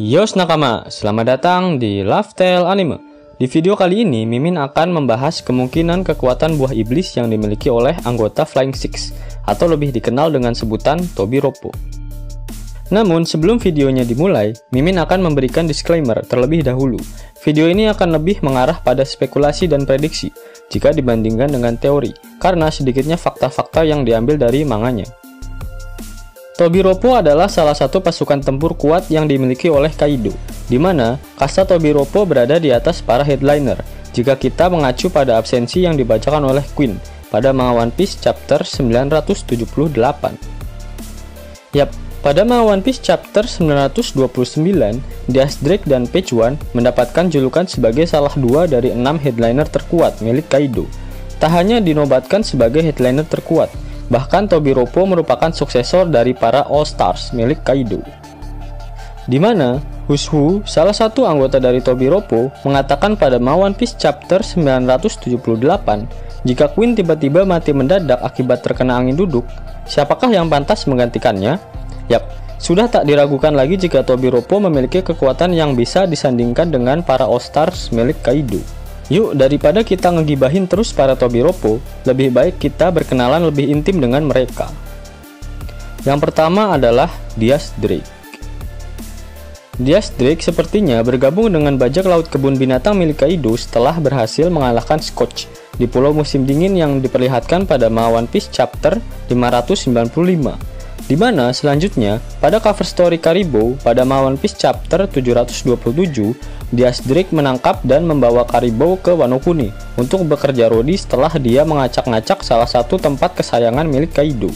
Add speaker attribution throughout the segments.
Speaker 1: Yos nakama, selamat datang di Lifestyle Anime. Di video kali ini, Mimin akan membahas kemungkinan kekuatan buah iblis yang dimiliki oleh anggota Flying Six, atau lebih dikenal dengan sebutan Tobiroppo. Namun, sebelum videonya dimulai, Mimin akan memberikan disclaimer terlebih dahulu. Video ini akan lebih mengarah pada spekulasi dan prediksi, jika dibandingkan dengan teori, karena sedikitnya fakta-fakta yang diambil dari manganya. Tobiroppo adalah salah satu pasukan tempur kuat yang dimiliki oleh Kaido, di mana kasta Tobiroppo berada di atas para headliner, jika kita mengacu pada absensi yang dibacakan oleh Queen pada manga One Piece chapter 978. Yap, pada manga One Piece chapter 929, Diaz Drake dan Page One mendapatkan julukan sebagai salah dua dari 6 headliner terkuat milik Kaido. Tak hanya dinobatkan sebagai headliner terkuat, bahkan Tobiroppo merupakan suksesor dari para All Stars milik Kaido. Di mana Hushu, salah satu anggota dari Tobiroppo, mengatakan pada manga One Piece chapter 978, jika Queen tiba-tiba mati mendadak akibat terkena angin duduk, siapakah yang pantas menggantikannya? Yap, sudah tak diragukan lagi jika Tobiroppo memiliki kekuatan yang bisa disandingkan dengan para All Stars milik Kaido. Yuk, daripada kita ngegibahin terus para Tobiroppo, lebih baik kita berkenalan lebih intim dengan mereka. Yang pertama adalah Diaz Drake. Diaz Drake sepertinya bergabung dengan bajak laut kebun binatang milik Kaido setelah berhasil mengalahkan Scorch di Pulau Musim Dingin yang diperlihatkan pada manga One Piece chapter 595. Di mana selanjutnya, pada cover story Karibo pada manga One Piece chapter 727, Diaz Drake menangkap dan membawa Karibo ke Wano Kuni untuk bekerja rodi setelah dia mengacak-ngacak salah satu tempat kesayangan milik Kaido.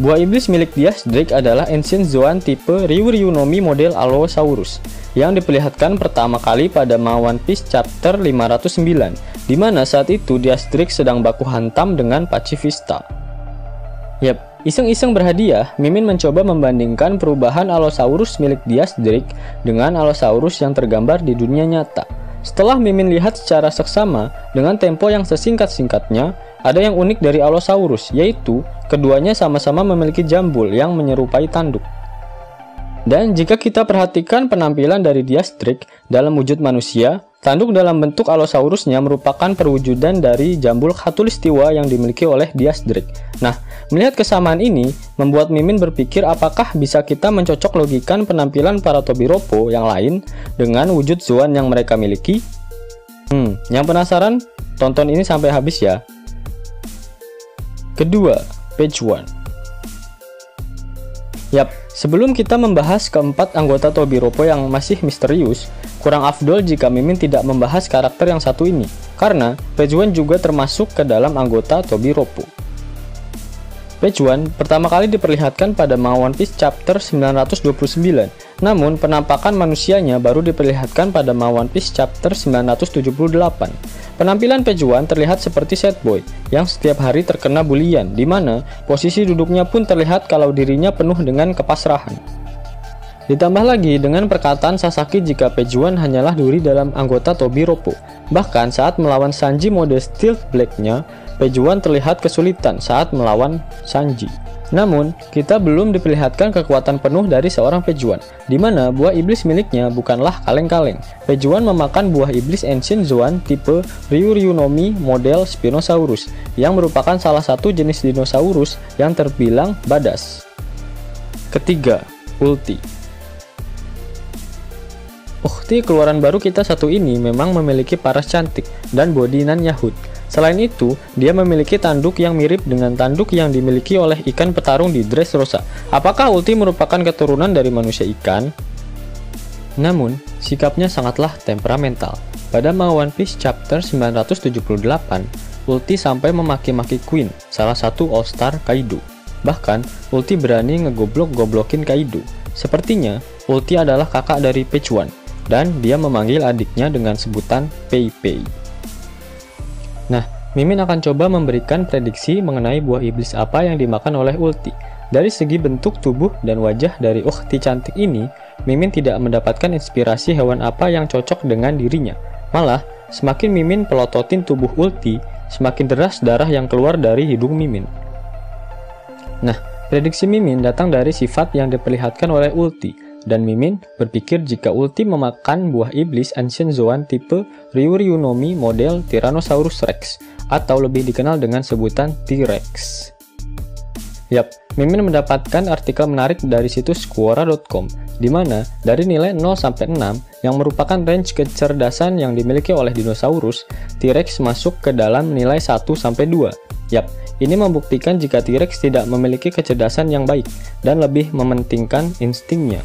Speaker 1: Buah iblis milik Diaz Drake adalah Ancient Zoan tipe Ryuryunomi model Allosaurus yang diperlihatkan pertama kali pada manga One Piece chapter 509, di mana saat itu Diaz Drake sedang baku hantam dengan Pacifista. Yap, iseng-iseng berhadiah, Mimin mencoba membandingkan perubahan Allosaurus milik Diaz Drake dengan Allosaurus yang tergambar di dunia nyata. Setelah Mimin lihat secara seksama dengan tempo yang sesingkat-singkatnya, ada yang unik dari Allosaurus, yaitu keduanya sama-sama memiliki jambul yang menyerupai tanduk. Dan jika kita perhatikan penampilan dari Diaz Drake dalam wujud manusia, tanduk dalam bentuk Allosaurusnya merupakan perwujudan dari jambul khatulistiwa yang dimiliki oleh Diaz Drake. Nah, melihat kesamaan ini, membuat Mimin berpikir apakah bisa kita mencocok logikan penampilan para Tobiroppo yang lain dengan wujud Zoan yang mereka miliki? Yang penasaran? Tonton ini sampai habis ya. Kedua, Page One. Yap, sebelum kita membahas keempat anggota Tobiroppo yang masih misterius, kurang afdol jika Mimin tidak membahas karakter yang satu ini, karena Page One juga termasuk ke dalam anggota Tobiroppo. Page One pertama kali diperlihatkan pada manga One Piece chapter 929, namun penampakan manusianya baru diperlihatkan pada manga One Piece chapter 978. Penampilan Page One terlihat seperti sad boy yang setiap hari terkena bulian, di mana posisi duduknya pun terlihat kalau dirinya penuh dengan kepasrahan. Ditambah lagi dengan perkataan Sasaki jika Page One hanyalah duri dalam anggota Tobiroppo. Bahkan saat melawan Sanji mode Stealth Black-nya, Page One terlihat kesulitan saat melawan Sanji. Namun, kita belum diperlihatkan kekuatan penuh dari seorang Page One, di mana buah iblis miliknya bukanlah kaleng-kaleng. Page One memakan buah iblis Ancient Zoan tipe Ryuryunomi model Spinosaurus, yang merupakan salah satu jenis dinosaurus yang terbilang badass. Ketiga, Ulti. Ukti keluaran baru kita satu ini memang memiliki paras cantik dan body nan Yahud. Selain itu, dia memiliki tanduk yang mirip dengan tanduk yang dimiliki oleh ikan petarung di Dressrosa. Apakah Ulti merupakan keturunan dari manusia ikan? Namun, sikapnya sangatlah temperamental. Pada manga One Piece chapter 978, Ulti sampai memaki-maki Queen, salah satu All-Star Kaido. Bahkan, Ulti berani ngegoblok-goblokin Kaido. Sepertinya, Ulti adalah kakak dari Page One, dan dia memanggil adiknya dengan sebutan Pei Pei. Nah, Mimin akan coba memberikan prediksi mengenai buah iblis apa yang dimakan oleh Ulti. Dari segi bentuk tubuh dan wajah dari Ukti cantik ini, Mimin tidak mendapatkan inspirasi hewan apa yang cocok dengan dirinya. Malah, semakin Mimin pelototin tubuh Ulti, semakin deras darah yang keluar dari hidung Mimin. Nah, prediksi Mimin datang dari sifat yang diperlihatkan oleh Ulti, dan Mimin berpikir jika ulti memakan buah iblis Ancient Zoan tipe Ryuryunomi model Tyrannosaurus Rex, atau lebih dikenal dengan sebutan T-Rex. Yap, Mimin mendapatkan artikel menarik dari situs Quora.com, di mana dari nilai 0 sampai 6 yang merupakan range kecerdasan yang dimiliki oleh dinosaurus, T-Rex masuk ke dalam nilai 1 sampai 2. Yap, ini membuktikan jika T-Rex tidak memiliki kecerdasan yang baik dan lebih mementingkan instingnya.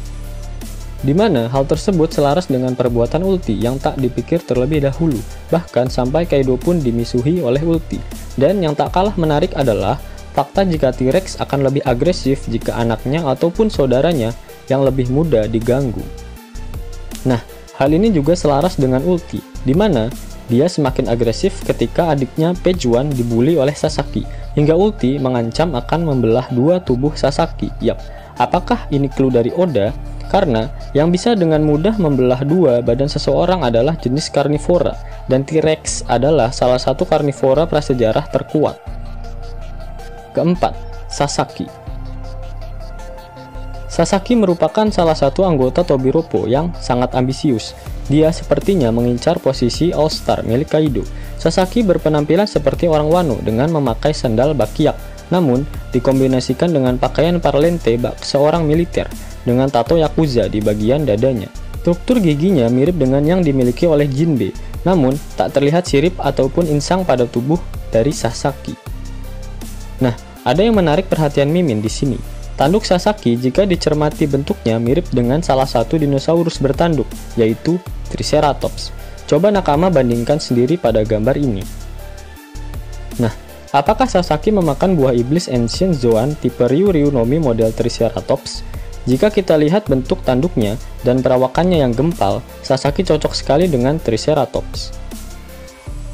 Speaker 1: Di mana hal tersebut selaras dengan perbuatan ulti yang tak dipikir terlebih dahulu, bahkan sampai Kaido pun dimisuhi oleh ulti. Dan yang tak kalah menarik adalah fakta jika T-Rex akan lebih agresif jika anaknya ataupun saudaranya yang lebih muda diganggu. Nah, hal ini juga selaras dengan ulti, di mana dia semakin agresif ketika adiknya Page One dibully oleh Sasaki, hingga ulti mengancam akan membelah dua tubuh Sasaki. Yap, apakah ini clue dari Oda? Karena yang bisa dengan mudah membelah dua badan seseorang adalah jenis karnivora, dan T-Rex adalah salah satu karnivora prasejarah terkuat. Keempat, Sasaki. Sasaki merupakan salah satu anggota Tobiroppo yang sangat ambisius. Dia sepertinya mengincar posisi All-Star milik Kaido. Sasaki berpenampilan seperti orang Wano dengan memakai sandal bakyak, namun dikombinasikan dengan pakaian parlente bak seorang militer dengan tato Yakuza di bagian dadanya. Struktur giginya mirip dengan yang dimiliki oleh Jinbe, namun tak terlihat sirip ataupun insang pada tubuh dari Sasaki. Nah, ada yang menarik perhatian Mimin di sini. Tanduk Sasaki jika dicermati bentuknya mirip dengan salah satu dinosaurus bertanduk, yaitu Triceratops. Coba nakama bandingkan sendiri pada gambar ini. Nah, apakah Sasaki memakan buah iblis Ancient Zoan tipe Ryuryunomi model Triceratops? Jika kita lihat bentuk tanduknya dan perawakannya yang gempal, Sasaki cocok sekali dengan Triceratops.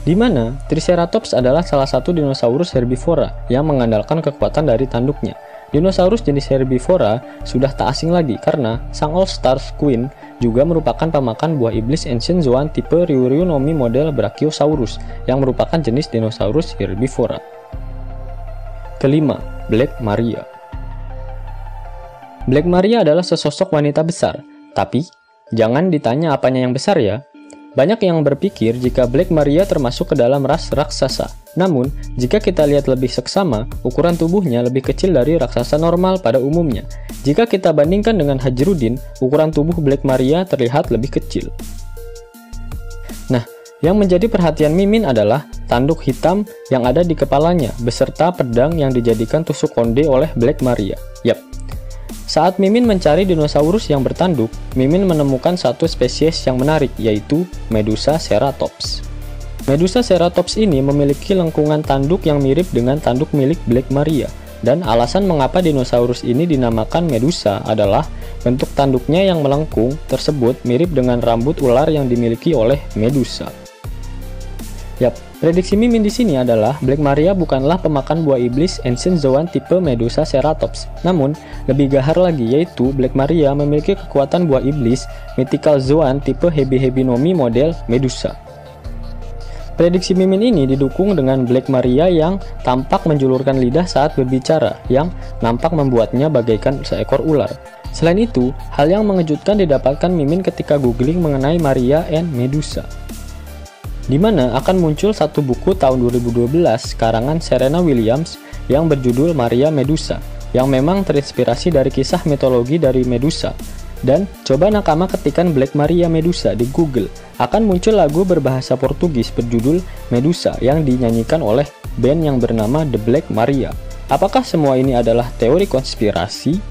Speaker 1: Di mana Triceratops adalah salah satu dinosaurus herbivora yang mengandalkan kekuatan dari tanduknya. Dinosaurus jenis herbivora sudah tak asing lagi karena sang All-Star Queen juga merupakan pemakan buah iblis Ancient Zoan tipe Ryuryunomi model Brachiosaurus yang merupakan jenis dinosaurus herbivora. Kelima, Black Maria. Black Maria adalah sesosok wanita besar, tapi jangan ditanya apanya yang besar ya. Banyak yang berpikir jika Black Maria termasuk ke dalam ras raksasa. Namun, jika kita lihat lebih seksama, ukuran tubuhnya lebih kecil dari raksasa normal pada umumnya. Jika kita bandingkan dengan Hajrudin, ukuran tubuh Black Maria terlihat lebih kecil. Nah, yang menjadi perhatian Mimin adalah tanduk hitam yang ada di kepalanya, beserta pedang yang dijadikan tusuk konde oleh Black Maria. Yap. Saat Mimin mencari dinosaurus yang bertanduk, Mimin menemukan satu spesies yang menarik, yaitu Medusa ceratops. Medusa ceratops ini memiliki lengkungan tanduk yang mirip dengan tanduk milik Black Maria, dan alasan mengapa dinosaurus ini dinamakan Medusa adalah bentuk tanduknya yang melengkung tersebut mirip dengan rambut ular yang dimiliki oleh Medusa. Yap, prediksi Mimin di sini adalah Black Maria bukanlah pemakan buah iblis Ancient Zoan tipe Medusa ceratops. Namun, lebih gahar lagi yaitu Black Maria memiliki kekuatan buah iblis Mythical Zoan tipe Hebihebinomi model Medusa. Prediksi Mimin ini didukung dengan Black Maria yang tampak menjulurkan lidah saat berbicara, yang nampak membuatnya bagaikan seekor ular. Selain itu, hal yang mengejutkan didapatkan Mimin ketika googling mengenai Maria and Medusa, di mana akan muncul satu buku tahun 2012 karangan Serena Williams yang berjudul Maria Medusa, yang memang terinspirasi dari kisah mitologi dari Medusa. Dan coba nakama ketikan Black Maria Medusa di Google, akan muncul lagu berbahasa Portugis berjudul Medusa yang dinyanyikan oleh band yang bernama The Black Maria. Apakah semua ini adalah teori konspirasi?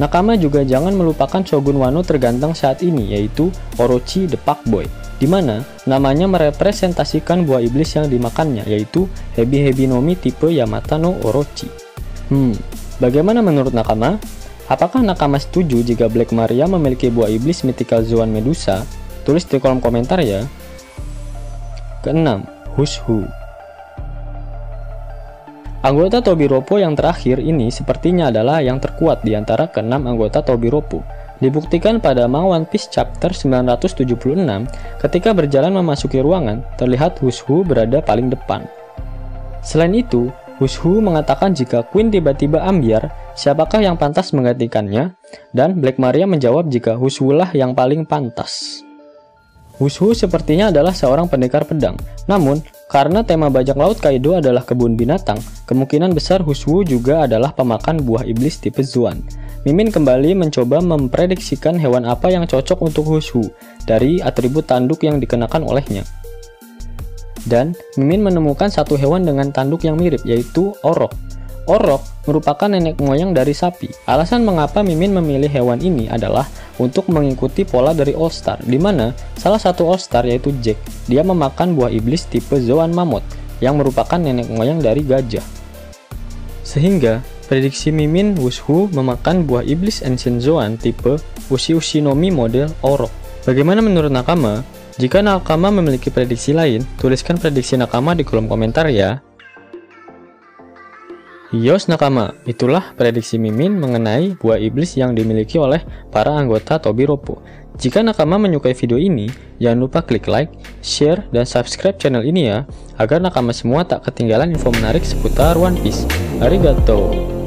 Speaker 1: Nakama juga jangan melupakan Shogun Wano terganteng saat ini, yaitu Orochi the Fuckboy, di mana namanya merepresentasikan buah iblis yang dimakannya, yaitu Hebihebinomi tipe Yamata no Orochi. Bagaimana menurut nakama? Apakah nakama setuju jika Black Maria memiliki buah iblis Mythical Zoan Medusa? Tulis di kolom komentar ya. Keenam, Who's Who. Anggota Tobiroppo yang terakhir ini sepertinya adalah yang terkuat di antara keenam anggota Tobiroppo. Dibuktikan pada Mang One Piece chapter 976, ketika berjalan memasuki ruangan, terlihat Who's Who berada paling depan. Selain itu, Wushu mengatakan jika Queen tiba-tiba ambyar, siapakah yang pantas menggantikannya? Dan Black Maria menjawab jika Wushu lah yang paling pantas. Wushu sepertinya adalah seorang pendekar pedang. Namun, karena tema bajak laut Kaido adalah kebun binatang, kemungkinan besar Wushu juga adalah pemakan buah iblis tipe Zoan. Mimin kembali mencoba memprediksikan hewan apa yang cocok untuk Wushu dari atribut tanduk yang dikenakan olehnya. Dan Mimin menemukan satu hewan dengan tanduk yang mirip, yaitu orok. Orok merupakan nenek moyang dari sapi. Alasan mengapa Mimin memilih hewan ini adalah untuk mengikuti pola dari All Star, di mana salah satu All Star yaitu Jack, dia memakan buah iblis tipe Zoan Mammoth yang merupakan nenek moyang dari gajah. Sehingga prediksi Mimin Wushu memakan buah iblis Ancient Zoan tipe Ushi no Mi model orok. Bagaimana menurut Nakama? Jika Nakama memiliki prediksi lain, tuliskan prediksi Nakama di kolom komentar ya. Yos Nakama, itulah prediksi Mimin mengenai buah iblis yang dimiliki oleh para anggota Tobi Roppo. Jika Nakama menyukai video ini, jangan lupa klik like, share, dan subscribe channel ini ya, agar Nakama semua tak ketinggalan info menarik seputar One Piece. Arigatou!